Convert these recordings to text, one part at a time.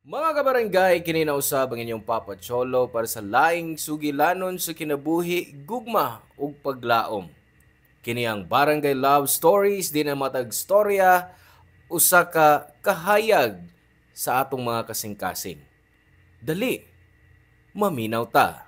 Mga kabarangay, kininausab ang inyong Papa Cholo para sa laing sugilanon sa kinabuhi, gugma ug paglaom. Kini ang Barangay Love Stories din ang matag storya usa ka kahayag sa atong mga kasing-kasing. Dali, maminaw ta.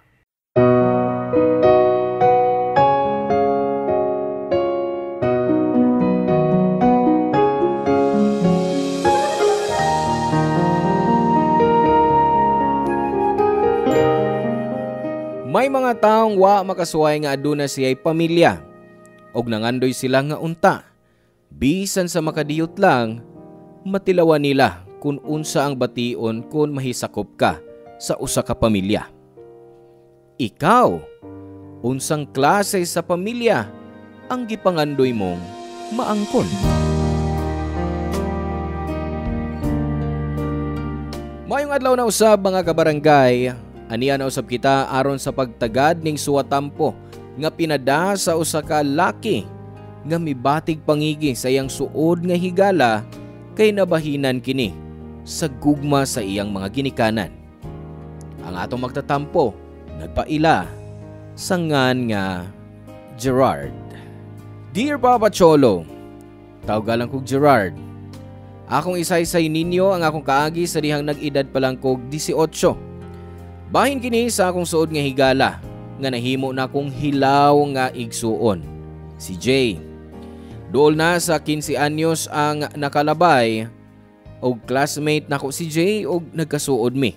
May mga taong wa makasuway nga aduna siya'y pamilya og nangandoy sila nga unta. Bisan sa makadiyot lang, matilawan nila kung unsa ang bation kung mahisakop ka sa usa ka pamilya. Ikaw, unsang klase sa pamilya ang gipangandoy mong maangkon? Mayong adlaw na usab mga kabarangay, aniya na usab kita aron sa pagtagad ning suwatampo nga pinada sa usa ka laki nga mibatig pangigi sa iyang suod nga higala kay nabahinan kini sa gugma sa iyang mga ginikanan. Ang atong magtatampo nagpaila sa ngan nga Gerard. Dear Papa Cholo, tawgalan kog Gerard. Akong isaysay ninyo ang akong kaagi sa dihang nag-edad pa lang kog 18. Bahin kini sa akong suod nga higala nga nahimo na akong hilaw nga igsuon. Si Jay. Dool na sa 15 anyos ang nakalabay og classmate nako si Jay og nagkasuod mi.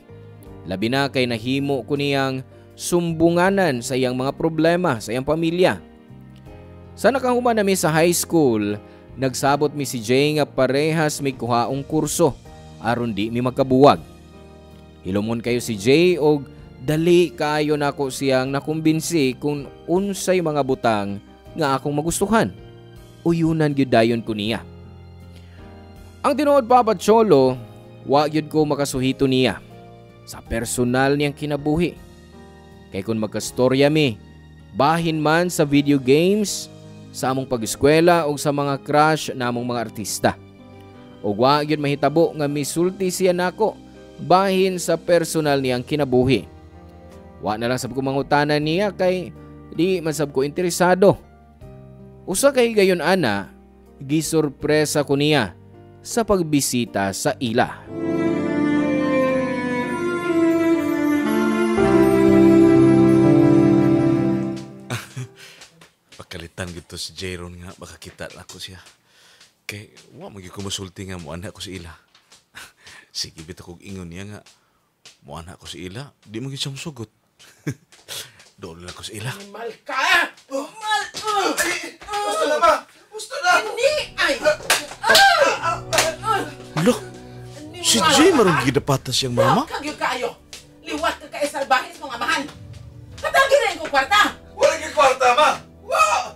Labi na kay nahimo ko niyang sumbunganan sa iyang mga problema sa iyang pamilya. Sa nakahuman nami sa high school, nagsabot mi si Jay nga parehas may kuhaong kurso aron di mi magkabuwag. Hilumon kayo si Jay og dali kaayo nako siyang nakumbinsi kung unsay mga butang nga akong magustuhan. Uyunan gyud dayon ko niya. Ang tinuod Papa Cholo, wa gyud ko makasuhito niya sa personal niyang kinabuhi. Kay kun magkastorya mi, bahin man sa video games, sa among pag-eskwela o sa mga crush namong mga artista. Ug wa gyud mahitabo nga misulti siya nako bahin sa personal niyang kinabuhi. Wa na lang sab ko mangutanan niya kay di man sab ko interesado. Usa kay gayon ana, gisurpresa ko niya sa pagbisita sa ila. Pagkalitan gito si Jayron nga makakita ako siya. Kay wa magi ko musulti nga mo anak ko si ila. Sige bitaw kog ingon niya nga mo anak ko si ila, di mo gyud siya musugot. Doon lang ko si ila. Mal ka! Mal! Gusto na ba? Gusto na! Hindi! Ay! Lo, si Jay marong gidapatas siyang mama? Kagyo kayo! Liwat ka kay salbahis mga mahal! Patagin na yung kwarta! Wala kang kwarta, ma! Wow!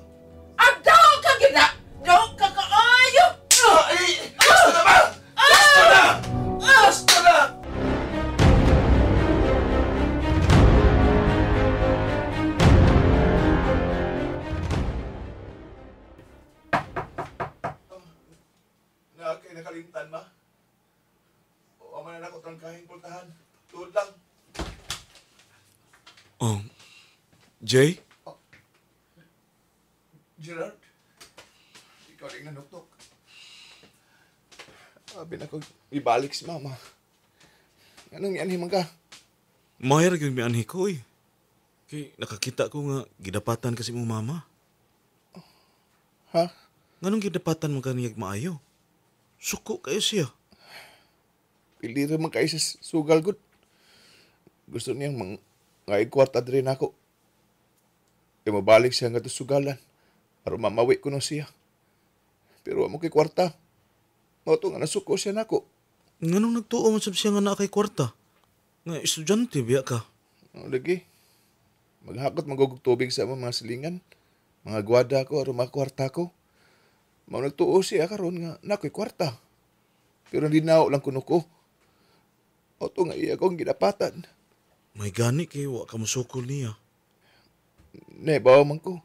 Adaw kagyo na! Daw ka kaayo! Gusto na ba? Gusto na! Gusto na! Kay nakalimtan ma. O man na ako trangkahin pultahan. Tuod lang. Oh, Jay? Gerard, ikaw rin nanuktok. Sabi na ko, ibalik si mama. Anong yan himang ka? Mayar gyud mi anhi ko eh. Kay nakakita ko nga gidapatan kasi mo mama. Ha? Nganong gidapatan mo kaniyag maayo? Suko kayo siya. Pili rin man kayo sa sugal good. Gusto niyang ngay kwarta rin ako. E mabalik siya nga to sugalan. Para mamawi ko na siya. Pero mo kay kwarta. Mauto nga nasuko siya nako. Nganong nagtuo man sab siya nga naa kay kwarta? Nga estudyante biya ka. Lagi. Maghakot magugog tubig sa mga silingan. Mga gwada ko aron mga kwarta ko. Mao nagtuo siya karon nga nakoy kwarta. Pero hindi na lang kuno ko. Auto nga iya kong gidapatan. May gani kay wa ka musukol niya. Nebaw man ko.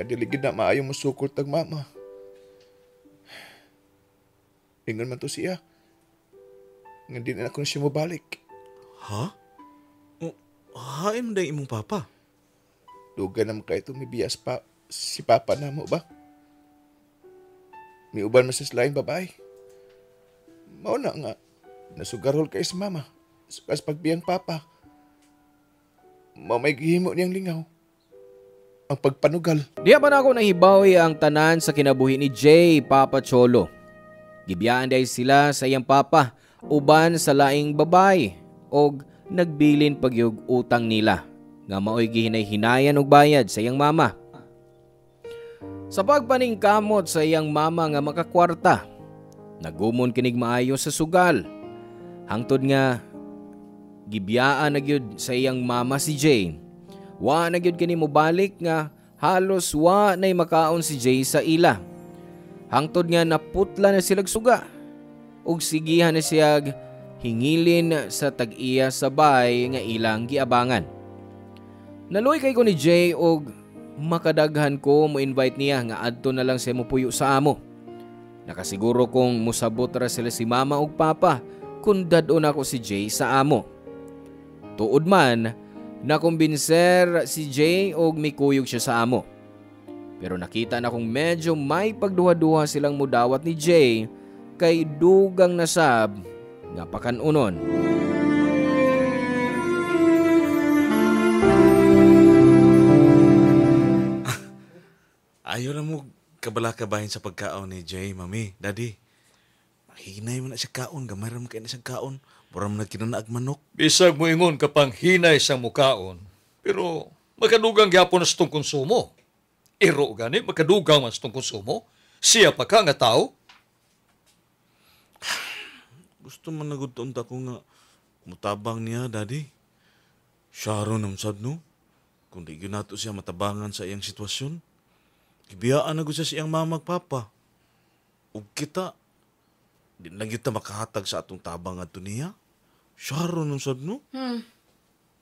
Nadiligid na maayo musukol tag mama. Ingon man to siya. nga di na ako na siya mabalik. Ha? Oh, hain mo dahil imong papa? Duga naman kayo itong may biyas pa si papa na mo ba? May uban mas laing babae. Mauna nga, nasugarol kayo sa mama. Sukas pagbiyang papa. Mamay gihimo niyang lingaw. Ang pagpanugal. Diya pa na ako nahibawi ang tanan sa kinabuhi ni Jay, Papa Cholo. Gibiyaan dahil sila sa iyang papa, uban sa laing babae, og nagbilin pagyug utang nila, nga maoy gihinay-hinayan og bayad sa iyang mama. Sa pagpaningkamot sa iyang mama nga makakwarta, nagumon kinig maayo sa sugal. Hangtod nga, gibiyaan na gyud sa iyang mama si Jay. Wa na gyud kini mobalik nga halos wa nay makaon si Jay sa ila. Hangtod nga naputla na silag suga. Ug sigihan na siyag hingilin sa tag-iya sa bay nga ilang giabangan. Naluy kay ko ni Jay og makadaghan ko mo invite niya nga adto na lang siya mopuyo sa amo. Nakasiguro kong musabot ra sila si mama ug papa kung dadon ako si Jay sa amo. Tuod man, nakumbinser si Jay og mikuyog siya sa amo. Pero nakita na kong medyo may pagduha-duha silang mudawat ni Jay kay dugang nasab nga pakanunon. Ayaw na mo kabala-kabahin sa pagkaon ni Jay, mami, daddy. Mahinay mo na siya kaon, gamay ra mo kayo na siya kaon. Mura mo na kinanaag manok. Bisag mo ingon kapang hinay sa mukaon, pero makadugang gyapon na sa itong konsumo. Iro gani, makadugang man sa itong konsumo. Siya pa ka nga tao. Gusto man nagudton ta ko nga mutabang niya, daddy. Sharon ang sad no. Kung di ginato siya matabangan sa iyang sitwasyon. Gibiyaan na siya sa iyang mamag papa. Ug kita, di na kita makahatag sa atong tabang ato niya. Sharon ang sad no.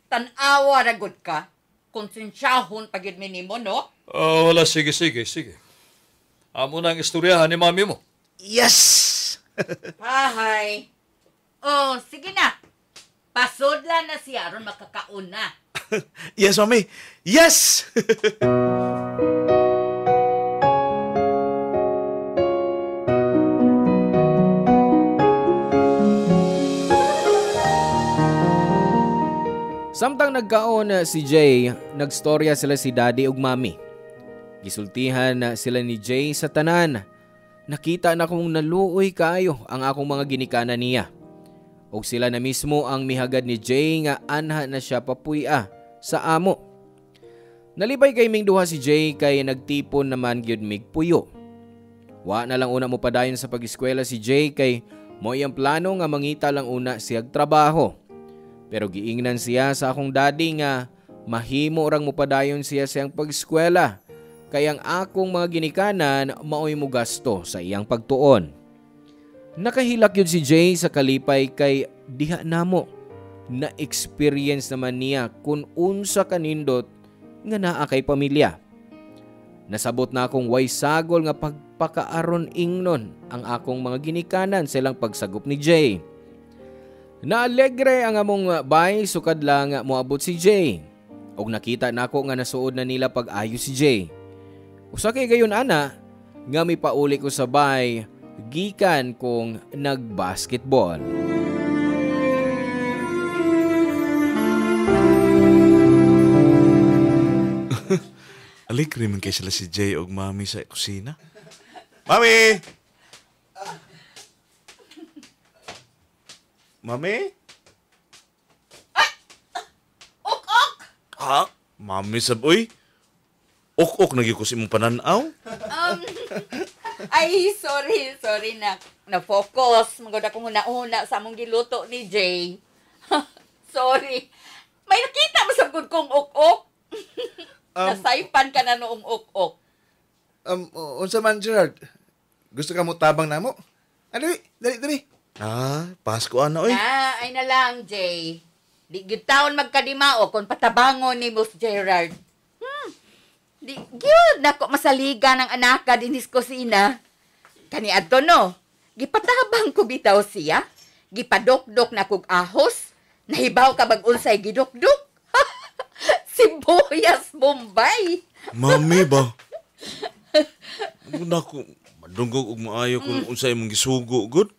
Tanawa ra gud ka. Konsensyahon pagid minimo, no? Wala, sige. Amo na ang istoryahan ni mami mo. Yes! Hahay. Oh, sige na. Pasudla na siya ron makakaon na. Yes, mami! Yes! Samtang nagkaon si Jay, nagstorya sila si daddy ug mami. Gisultihan sila ni Jay sa tanan. Nakita na kong naluoy kayo ang akong mga ginikanan niya. Og sila na mismo ang mihagad ni Jay nga anha na siya papuya sa amo. Nalibay kay ming duha si Jay kay nagtipon naman gyud mig puyo. Wa na lang una mo padayon sa pag-eskwela si Jay kay mo iyang plano nga mangita lang una siyag trabaho. Pero giingnan siya sa akong daddy nga mahimo rang mupadayon siya sa iyang pag-eskwela. Kaya ang akong mga ginikanan maoy mo gasto sa iyang pagtuon. Nakahilak yun si Jay sa kalipay kay diha namo. Na-experience naman niya kung unsa kanindot nga naa kay pamilya. Nasabot na akong way sagol nga pagpakaaron ingnon ang akong mga ginikanan sa ilang pagsagop ni Jay. Naalegre ang among bay sukad lang moabot si Jay. Og nakita nako nga nasuod na nila pag-ayo si Jay. Usa kay gayon ana nga may pauli ko sa bay gikan kong nagbasketball. Aligre man kay sila si Jay og mami sa kusina. Mami! Mami? Ok! Ha? Mami saboy? Ok nagyud ko sa imong pananaw? Ay, sorry na. Na-focus. Magod akong una-una sa among giluto ni Jay. Sorry. May nakita mo sa good kong ok-ok? Nasaypan ka na noong ok-ok. Unsa man, Gerard? Gusto ka mo tabang na mo? Dali. Ah, Pasko ana oy. Ay na lang, Jay. Di gyud taon magkadimao kung patabangon ni Mus Gerard. Di gyud nako masaliga ng anaka din his kusina. Kani adto no. Gipatabang ko bitaw siya. gipadok-dok na kog ahos. Nahibaw ka bag unsay gidok-dok? Sibuyas Bombay. Mami ba? Muna ko, madunggog og maayo kung unsay mong gisugo, good?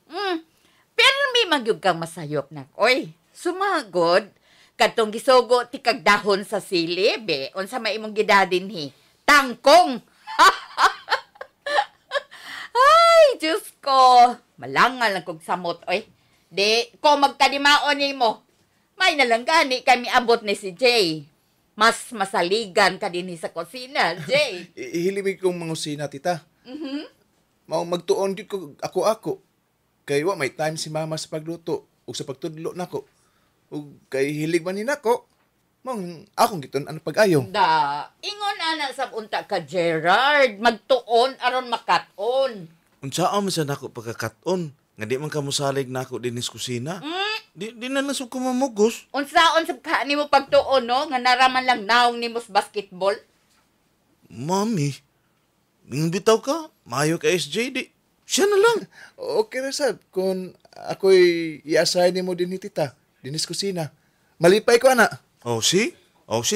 Pero may magyug kang masayop na. Oy, sumagod. Katong gisugo ti kag dahon sa sili, be. Unsa may imong gidadinhi? Tangkong! Ay, Diyos ko. Malangal lang kog samot, oy. Di, ko magkadimaon ni mo. May nalang gani kami abot ni si Jay. Mas masaligan ka din sa kusina, Jay. Ihilimig kong mangusina, tita. Mao magtuon gyud ko ako. Kay wa may time si mama sa pagluto ug sa pagtudlo nako. Ug kay hilig man ni nako. Mao akong giton ano pag-ayo. Da, ingon ana sa unta ka, Gerard. Magtuon aron makaton. Unsaan man sa nako pagkakaton, nga di man ka mosalig nako din sa kusina. Di na lang ko mamugos. Unsaon sa ka nimo pagtuon, no? Nga naraman lang naong nimo sa basketball? Mami, bitaw ka, mayo ka SJ, di. Siya na lang. Okay ra sad kung ako'y i-assign nimo din ni tita dinis kusina. Malipay ko ana. Oh, si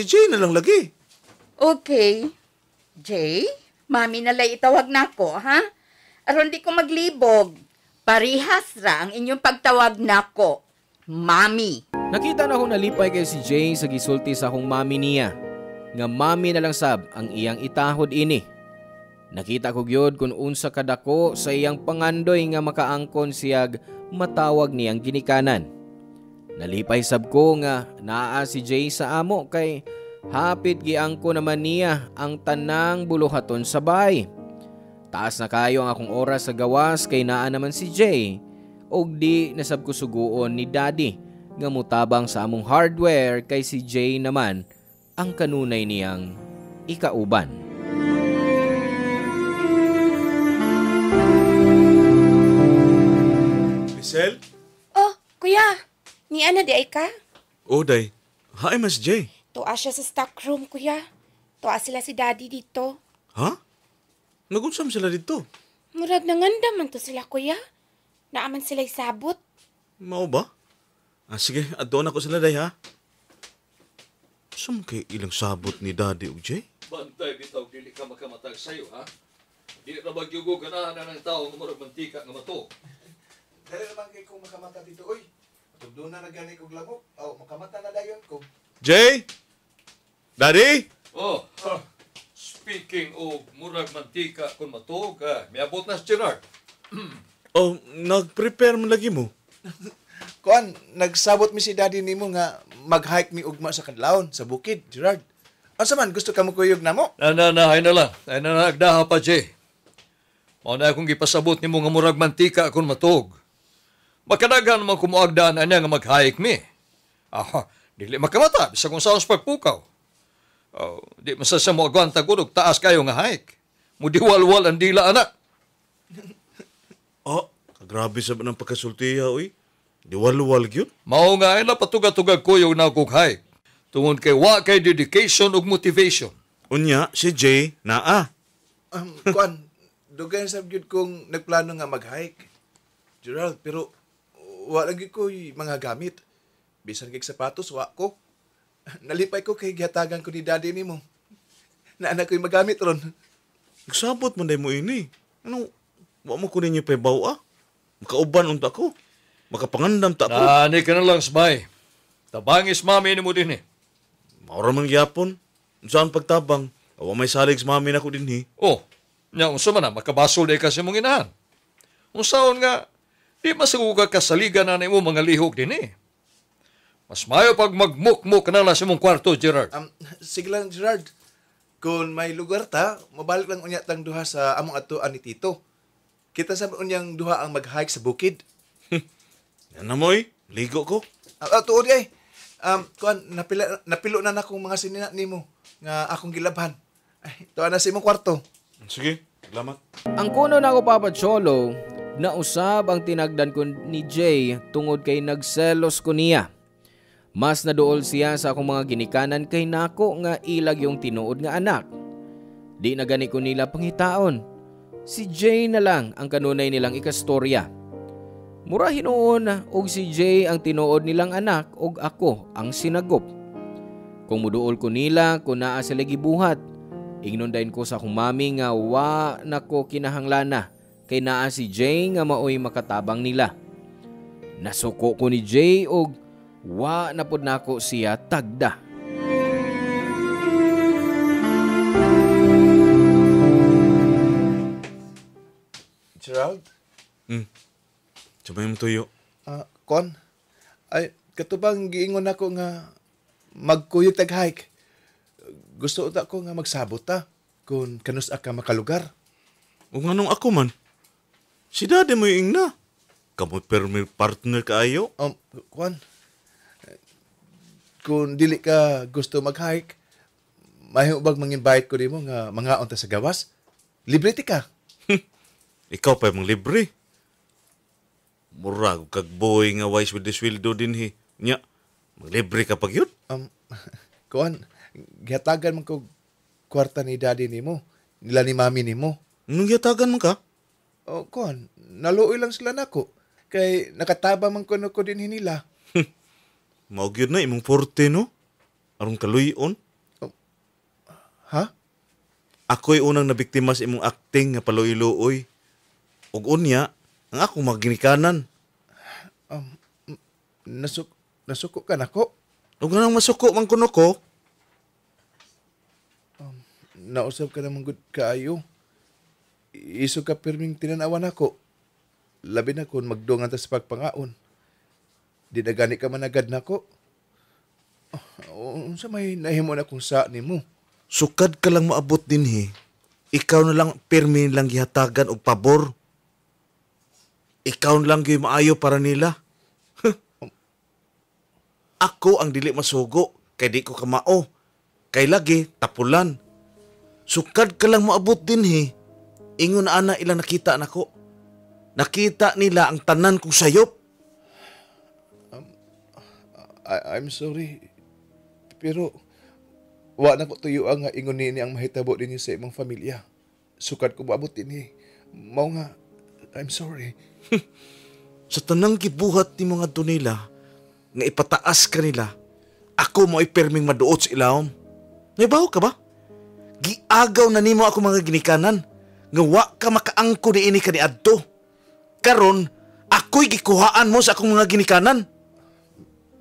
Jay na lang lagi. Okay. Jay, mami na lay itawag nako, ha? Aron di ko maglibog. Parihas ra ang inyong pagtawag nako. Mami. Nakita na akong nalipay kay si Jay sa gisulti sa akong mami niya. Nga mami na lang sab ang iyang itahod ini. Nakita ko gyud kung unsa kadako sa iyang pangandoy nga makaangkon siyag matawag niyang ginikanan. Nalipay sab ko nga naa si Jay sa amo kay hapit giangko naman niya ang tanang buluhaton sa bahay. Taas na kayo ang akong oras sa gawas kay naa naman si Jay og di nasab ko suguon ni Daddy nga mutabang sa among hardware kay si Jay naman ang kanunay niyang ikauban. Lisel? Oh, kuya. Ni ana di ay ka? Day. Hi, Mas Jay. Tuwa siya sa stock room, kuya. Tuwa sila si daddy dito. Ha? Nagunsam sila dito. Murag nanganda man to sila, kuya. Naaman sila'y sabot. Mao ba? Sige, adto na ko sila day ha. Saan kay ilang sabot ni Daddy ug Jay? Bantay bitaw dili ka makamatag sayo, ha? Di na magyugo ganahan na ng tao nga murag mantika nga mato. Dali naman kay kung makamata dito oy. Tudlo na nagani kog lagok. Aw makamata na dayon ko. Jay? Daddy? Oh, speaking of murag mantika kung mato, miabot na si Gerard. Oh, nag-prepare mo lagi mo. Kuan, nagsabot mi si daddy nimo nga mag-hike mi ugma sa kadlawon sa bukid, Gerard. Asa man gusto ka mo kuyog namo? Ay na lang. Ay na nagdaha pa, Jay. Mao na akong gipasabot nimo nga murag mantika kung matog. Makadagan naman kumuagdaan anya nga mag-hike mi. Dili makamata, bisa kung saos pagpukaw. Di masasa mo agwanta ko, taas kayo nga hike. Mudiwalwal ang dila, anak. Kagrabe sa ng pagkasultiya, oy. Diwalwal gyud. Mao nga ay napatugag-tugag ko yung nagkuk-hike. Tungod kay wa kay dedication ug motivation. Unya, si Jay, naa. Kuan, dugay sa gyud kong nagplano nga mag-hike. Gerald, pero wala gyud ko mga gamit. Bisan kay sapatos, wa ko. Nalipay ko kay gihatagan ko ni daddy nimo. Na anak ko'y magamit ron. Nagsabot man day mo ini. Ano, wa mo kunin niyo paybaw Makauban unta ko. Makapangandam ta ko. Nani ka na lang, Smay. Tabangis mami ni mo din eh. Maura man gyapon. Saan pagtabang? Awa may salig sa mami na ko din Oh, nya unsa man na makabasol day kasi mong inahan. Unsaon nga di masuga ka saligan na nimo mga lihok din eh. Mas mayo pag magmukmuk na lang sa mong kwarto, Gerard. Sige lang, Gerard. Kung may lugar ta, mabalik lang unya tang duha sa among atuan ni Tito. Kita sa unyang duha ang mag-hike sa bukid. Yan na mo ligo ko. Tuod kay. Kuan, napilo na akong mga sinina nimo nga akong gilabhan. Ay, tuwa na sa imong kwarto. Sige, salamat. Ang kuno na ako papacholo, nausab ang tinagdan ko ni Jay tungod kay nagselos ko niya. Mas naduol siya sa akong mga ginikanan kay nako nga ilag yung tinuod nga anak. Di na gani ko nila pangitaon. Si Jay na lang ang kanunay nilang ikastorya. Mura hinuon og si Jay ang tinuod nilang anak og ako ang sinagop. Kung muduol ko nila kung naa sila gibuhat, ingnon dayon ko sa akong mami nga wa nako kinahanglana kay naa si Jay nga maoy makatabang nila. Nasuko ko ni Jay og wa na pud nako siya tagda. Gerald? Sabay mo tuyo. Kon? Ay, katubang giingon ako nga magkuyog tag-hike. Gusto uta ko nga magsabot ta kung kanus ka makalugar. O nga nung ako man. Si dade mo yung na. Kamu permi partner kaayo. Kon? Kung dili ka gusto mag-hike, mahiyo bag mang-invite ko nimo nga mga unta sa gawas? Libre ti ka. Ikaw pa mong libre. Murag kag boy nga wise with the sweldo din hi. Nya, maglibre ka pag yun. Kon, gihatagan man ko kwarta ni daddy nimo, nila ni mami nimo. Anong yatagan mo ka? Kon, naluoy lang sila nako. Kay nakataba man ko din nila. Maog yun na imong forte no? Arong kaluyon. Ha? Ako'y unang nabiktima sa imong acting nga paluy-luoy. Ug unya, ang akong maginikanan. Nasuko ka nako. Ug nang masuko man kuno ko, Nausap ka naman good kaayo. Iso ka pirming tinanawan ako. Labi na kung magdungan ta sa pagpangaon. Di na gani ka managad nako. Unsa may nahimo na kung sa nimo? sukad ka lang maabot din he. Ikaw na lang pirmi lang gihatagan og pabor. Ikaw na lang gyud maayo para nila. Ako ang dili masugo kay di ko kamao. Kay lagi tapulan. Sukad ka lang maabot din he. Ingon na ana ilang nakita nako. Nakita nila ang tanan kong sayop. I'm sorry. Pero wa na ko tuyo nga ingon ni ang mahitabo din sa imong pamilya. Sukad ko maabot din Mao nga I'm sorry. Sa tanang gibuhat ni mga nila nga ipataas ka nila, ako mo iperming maduot sa ilawom. Naibaw ka ba? Giagaw na nimo ako mga ginikanan nga wa ka makaangko ni ini ka ni adto. Karon, ako'y gikuhaan mo sa akong mga ginikanan.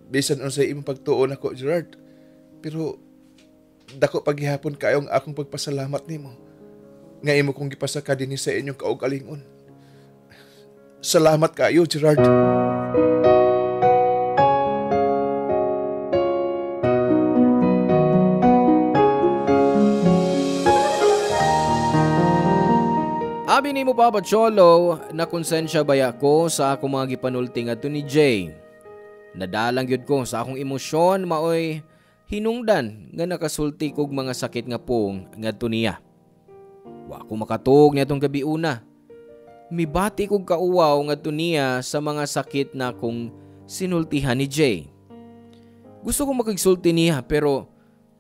Bisan unsay imong pagtuon ako, Gerard. Pero dako paghihapon kayo ang akong pagpasalamat nimo. Nga imo kong gipasaka dinhi sa inyong kaugalingon. Salamat kayo, Gerard. Abi ni mo Papa Cholo, na konsensya baya ko sa akong mga gipanulti ngadto ni Jay. Nadalang gyud ko sa akong emosyon maoy hinungdan nga nakasulti kog mga sakit nga pong ngadto niya. Wa ko makatug niya tong gabi una. Mibati kog kauwaw ngadto niya sa mga sakit na kong sinultihan ni Jay. Gusto ko makigsulti niya pero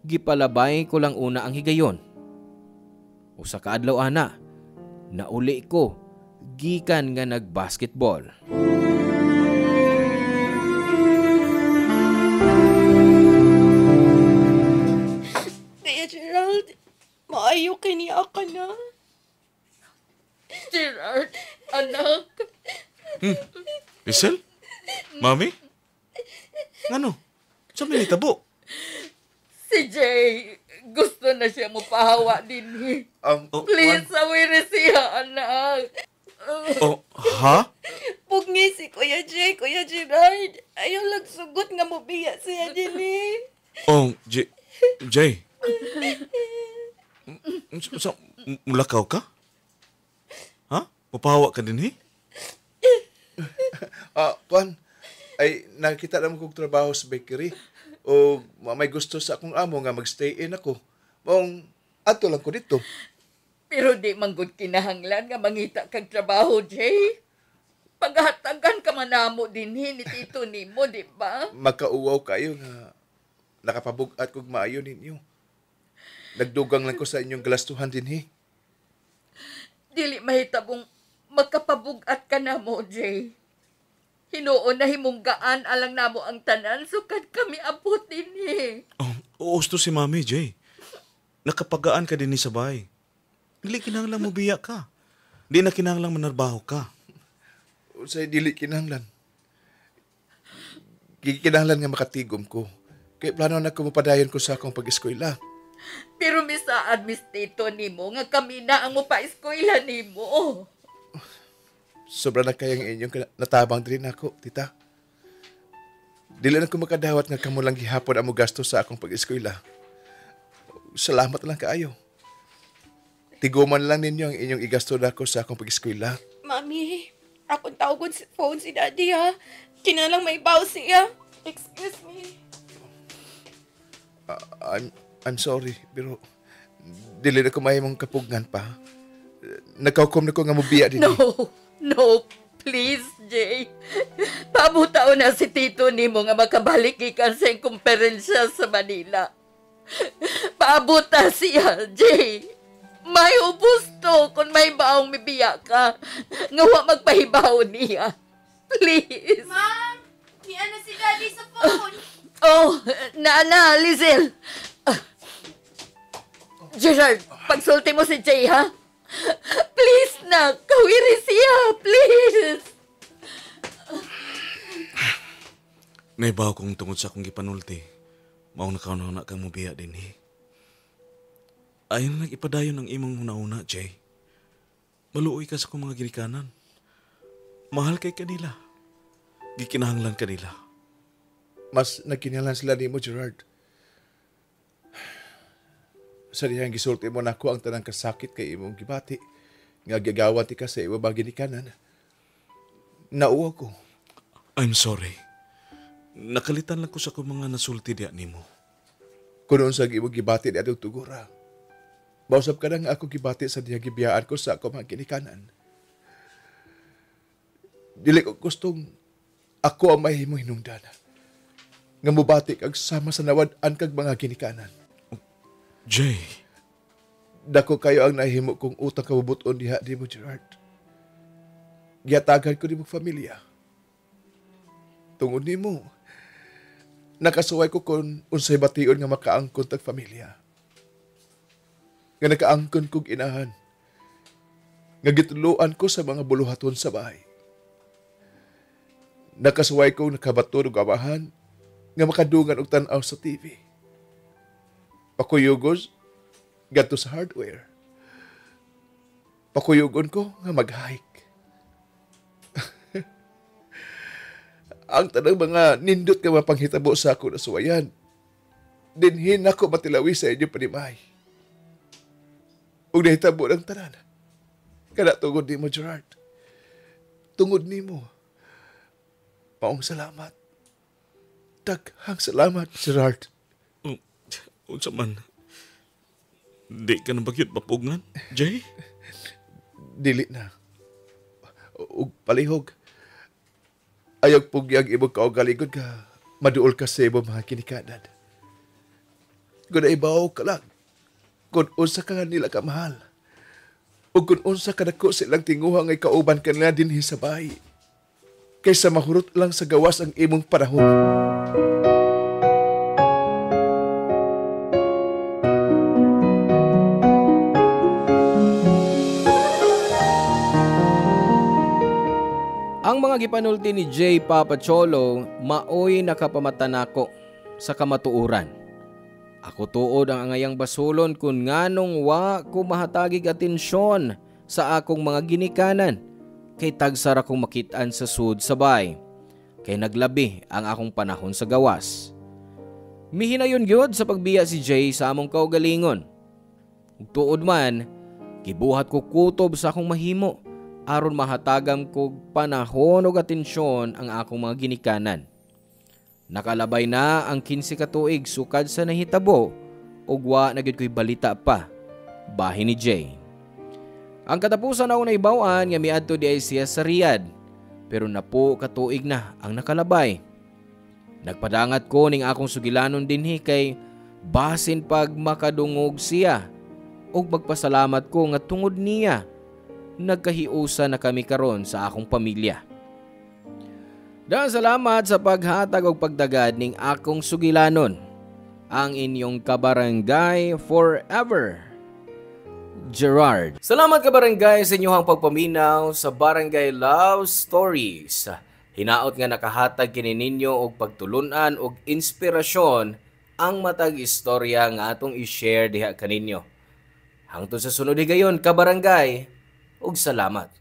gipalabay ko lang una ang higayon. Usa ka adlaw ana, nauli ko gikan nga nagbasketball. Kaya Gerald, maayo kiniya ka na. Gerard, anak. Lisel? Mami? Ano? Sa minitabo? Si Jay, gusto na siya mo pahawa din. Please, awiri siya, anak. Oh, ha? Pugni si Kuya Jay, Kuya Gerard. Ayaw lagsugot nga mo biya siya din Oh, Jay. So, mulakaw ka? Ha? Mapahawa ka din, he? Kwan, ay nakita naman kong trabaho sa bakery. O may gusto sa akong amo nga magstay in ako. Mong ato lang ko dito. Pero di manggod kinahanglan nga mangita kag trabaho, Jay. Paghatagan ka manamo din ni tito nimo, di ba? Makauwaw kayo nga nakapabugat kog maayo ninyo. Nagdugang lang ko sa inyong galastuhan din Dili mahitabong magkapabugat ka na mo, Jay. Hinuon na himunggaan alang namo ang tanan sukad kami abot dinhi. Uos to si Mami, Jay. Nakapagaan ka din ni sa bahay. Dili kinahanglan mo biya ka. Di na kinahanglan manarbaho ka. Unsay dili kinahanglan. Kinahanglan nga makatigom ko. Kay plano na ko mapadayon ko sa akong pag-eskwela. Pero misaad mis tito nimo nga kami na ang mopa-eskwela nimo. Sobra na kayang inyong natabang din ako, tita. Dili na ko makadawat nga kamo lang gihapon ang mo gasto sa akong pag-eskwela. Salamat lang kaayo. Tiguman lang ninyo ang inyong igasto nako sa akong pag-eskwela. Mami, akong tawgon si phone si Daddy ha. Kinalang may baw siya. Excuse me. I'm sorry, pero dili na ko mahimong kapugngan pa. Nagkaukom na ko nga mubiya din. No, please, Jay. Pabutaw na si tito nimo nga makabalik ikan sa kumperensya sa Manila. Paabuta siya, Jay. May ubos to kung may baong mibiya ka. Nga wa magpahibaw niya. Please. Ma'am, niya na si Daddy sa phone. Naana, Lizelle. Gerard, pagsulti mo si Jay, ha? Please na, kawiri siya, please. Naibaw kong tungod sa akong gipanulti. Maong nakauna kang mubiya din eh. Ayaw na nag-ipadayon ang imong una-una, Jay. Maluoy ka sa kong mga ginikanan. Mahal kay kanila. Gikinahanglan kanila. Mas nagkinalan sila nimo, Gerard. Sa diyang gisulti mo nako ang tanang kasakit kay imong gibati. Nga gagawan ti ka sa iwa ba ginikanan. Nauwa ko. I'm sorry. Nakalitan lang ko sa kong mga nasulti diya nimo. Kunoon sa imong gibati di atong tugura. Bausap ka na nga ako gibati sa diyang gibiyaan ko sa akong mga ginikanan. Dili ko gustong ako ang mahimong hinungdan. Nga mubati kag sama sa nawad-an kag mga ginikanan. Jay. Dako kayo ang nahimo kong utang kabubuton diha di mo, Gerard. Giyatagan ko di mo familia. Tungod ni mo, nakasuway ko kung unsay bation nga makaangkon tag familia. Nga nakaangkon kong inahan. Nga gituluan ko sa mga buluhaton sa bahay. Nakasuway ko nakabato ng amahan nga makadungan og tan-aw sa TV. Pakuyugos, gato sa hardware. Pakuyugon ko nga mag-hike. Ang tanang mga nindot nga mapanghitabo sa ako na suwayan, dinhin ako matilawi sa inyo panimay. Ug nahitabo ng tanan. Kada tungod ni mo, Gerard. Tungod ni mo. Maong salamat. Daghang salamat, Gerard. Unsa man? Di ka na bakit mapugngan, Jay? Dili na. Ug palihog. Ayog pugyag imong kaugalingon ka, maduol ka sa imong mga kinikanan. Kung naibaw ka lang, kung unsa ka nila kamahal, o kung unsa ka nako silang tinguhang ay kauban ka nila dinhi sa bahay, kaysa mahurot lang sa gawas ang imong panahon. Ang mga gipanulti ni Jay Papacholo maoy nakapamatanako sa kamatuuran. Ako tuod ang angayang basulon kung nganong wa ko mahatagig atensyon sa akong mga ginikanan kay tagsara kong makitaan sa sud sabay kay naglabi ang akong panahon sa gawas. Mihinayon gyud sa pagbiya si Jay sa among kaugalingon. Ug tuod man, gibuhat ko kutob sa akong mahimo aron mahatagam kog panahon ug atensyon ang akong mga ginikanan. Nakalabay na ang 15 ka tuig sukad sa nahitabo ug wa na gyud ko'y balita pa bahin ni Jay. Ang katapusan ako naibaw-an nga miadto di ay siya sa Riyadh, pero napo ka tuig na ang nakalabay. Nagpadangat ko ning akong sugilanon dinhi kay basin pag makadungog siya ug magpasalamat ko nga tungod niya nagkahiusa na kami karon sa akong pamilya. Daghang salamat sa paghatag og pagdagad ning akong sugilanon. Ang inyong kabarangay forever, Gerard. Salamat kabarangay sa inyong pagpaminaw sa Barangay Love Stories. Hinaot nga nakahatag kini ninyo og pagtulunan og inspirasyon ang matag istorya nga atong i-share diha kaninyo. Hangtod sa sunod higayon kabarangay, ug salamat.